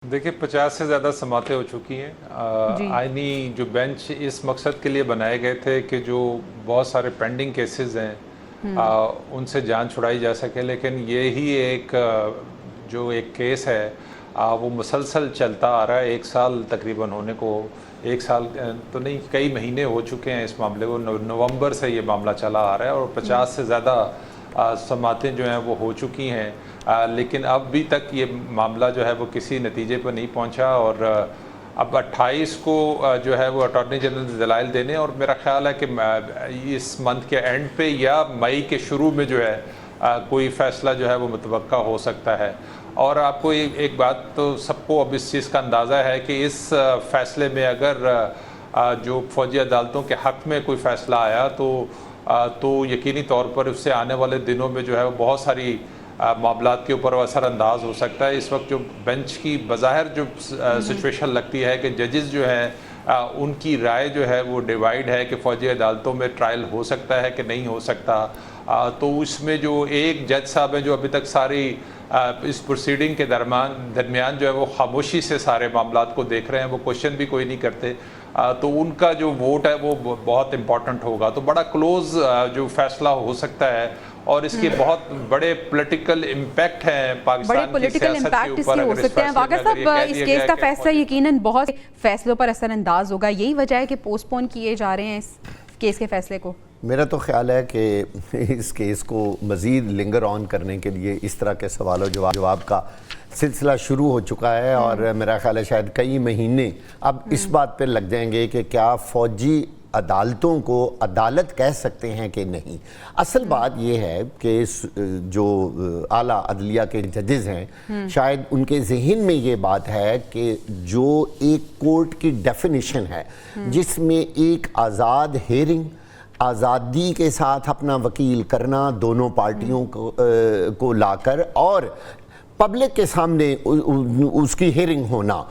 देखिए 50 से ज़्यादा समातें हो चुकी हैं। आईनी जो बेंच इस मकसद के लिए बनाए गए थे कि जो बहुत सारे पेंडिंग केसेस हैं उनसे जान छुड़ाई जा सके, लेकिन ये ही एक जो एक केस है वो मुसलसल चलता आ रहा है। 1 साल तकरीबन होने को, 1 साल तो नहीं, कई महीने हो चुके हैं इस मामले को। नवंबर से ये मामला चला आ रहा है और 50 से ज़्यादा समातें जो हैं वो हो चुकी हैं, लेकिन अब भी तक ये मामला जो है वो किसी नतीजे पर नहीं पहुंचा। और अब 28 को जो है वो अटॉर्नी जनरल दलाइल देने, और मेरा ख्याल है कि इस मंथ के एंड पे या मई के शुरू में जो है कोई फ़ैसला जो है वो मुतवक्का हो सकता है। और आपको एक बात तो सबको अब इस चीज़ का अंदाज़ा है कि इस फ़ैसले में अगर जो फ़ौजी अदालतों के हक़ में कोई फ़ैसला आया तो यकीनी तौर पर उससे आने वाले दिनों में जो है वो बहुत सारी मामलात के ऊपर असर अंदाज हो सकता है। इस वक्त जो बेंच की बज़ाहिर जो सिचुएशन लगती है कि जजेस जो हैं उनकी राय जो है वो डिवाइड है कि फ़ौजी अदालतों में ट्रायल हो सकता है कि नहीं हो सकता। तो उसमें जो एक जज साहब हैं जो अभी तक सारी इस प्रोसीडिंग के दरमियान जो है वो खामोशी से सारे मामलात को देख रहे हैं, वो क्वेश्चन भी कोई नहीं करते, तो उनका जो वोट है वो बहुत इम्पॉर्टेंट होगा। तो बड़ा क्लोज जो फैसला हो सकता है और इसके बहुत बड़े पॉलिटिकल इम्पैक्ट हैं पाकिस्तान की सियासत के ऊपर। हो सकते हैं वाक़ई साहब, इस केस का फैसला यकीनन बहुत फैसलों पर असरअंदाज होगा। यही वजह है कि पोस्टपोन किए जा रहे हैं इस केस के फैसले को। मेरा तो ख्याल है कि इस केस को मज़ीद लिंगर ऑन करने के लिए इस तरह के सवाल और जवाब का सिलसिला शुरू हो चुका है, और मेरा ख्याल है शायद कई महीने अब इस बात पे लग जाएंगे कि क्या फ़ौजी अदालतों को अदालत कह सकते हैं कि नहीं। असल बात यह है कि जो आला अदलिया के जजेस हैं, शायद उनके जहन में ये बात है कि जो एक कोर्ट की डेफिनेशन है जिसमें एक आज़ाद हेयरिंग, आज़ादी के साथ अपना वकील करना दोनों पार्टियों को लाकर और पब्लिक के सामने उसकी हेयरिंग होना,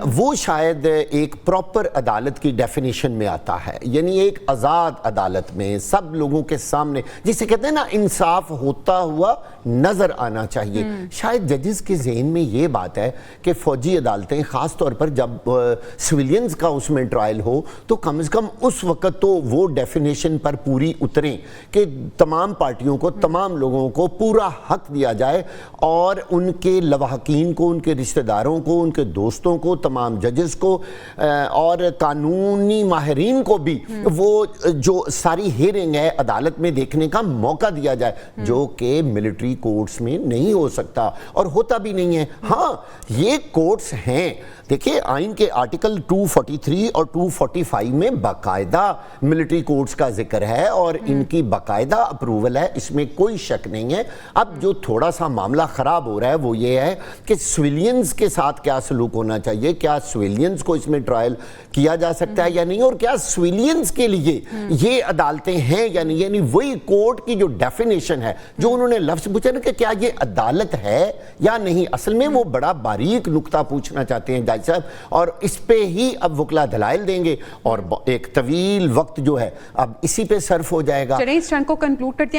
वो शायद एक प्रॉपर अदालत की डेफिनेशन में आता है। यानी एक आज़ाद अदालत में सब लोगों के सामने, जिसे कहते हैं ना, इंसाफ होता हुआ नज़र आना चाहिए। शायद जजेस के जहन में ये बात है कि फ़ौजी अदालतें ख़ास तौर पर जब सिविलियंस का उसमें ट्रायल हो तो कम से कम उस वक़्त तो वो डेफिनेशन पर पूरी उतरें कि तमाम पार्टियों को, तमाम लोगों को पूरा हक़ दिया जाए, और उनके लवाहकीन को, उनके रिश्तेदारों को, उनके दोस्तों को, तमाम जजेस को और कानूनी माहिरीन को भी वो जो सारी हेयरिंग है अदालत में देखने का मौका दिया जाए, जो कि मिलिट्री कोर्ट्स में नहीं हो सकता और होता भी नहीं है। हाँ, ये कोर्ट्स हैं, देखिए आइन के आर्टिकल 243 और 245 में बाकायदा मिलिट्री कोर्ट्स का जिक्र है और इनकी बाकायदा अप्रूवल है, इसमें कोई शक नहीं है। अब जो थोड़ा सा मामला ख़राब हो रहा है वो ये है कि सिविलियंस के साथ क्या सलूक होना चाहिए, क्या सिविलियंस को इसमें ट्रायल किया जा सकता है या नहीं, और क्या सिविलियंस के लिए ये अदालतें हैं या नहीं। यानी वही कोर्ट की जो डेफिनेशन है, जो उन्होंने लफ्ज़ पूछा ना कि क्या ये अदालत है या नहीं, असल में वो बड़ा बारीक नुक्ता पूछना चाहते हैं जज साहब, और इस पे ही अब वकला दलाइल देंगे और एक तवील वक्त जो है अब इसी पे सर्फ हो जाएगा। चलिए इस टर्न को कंक्लूड करते हैं।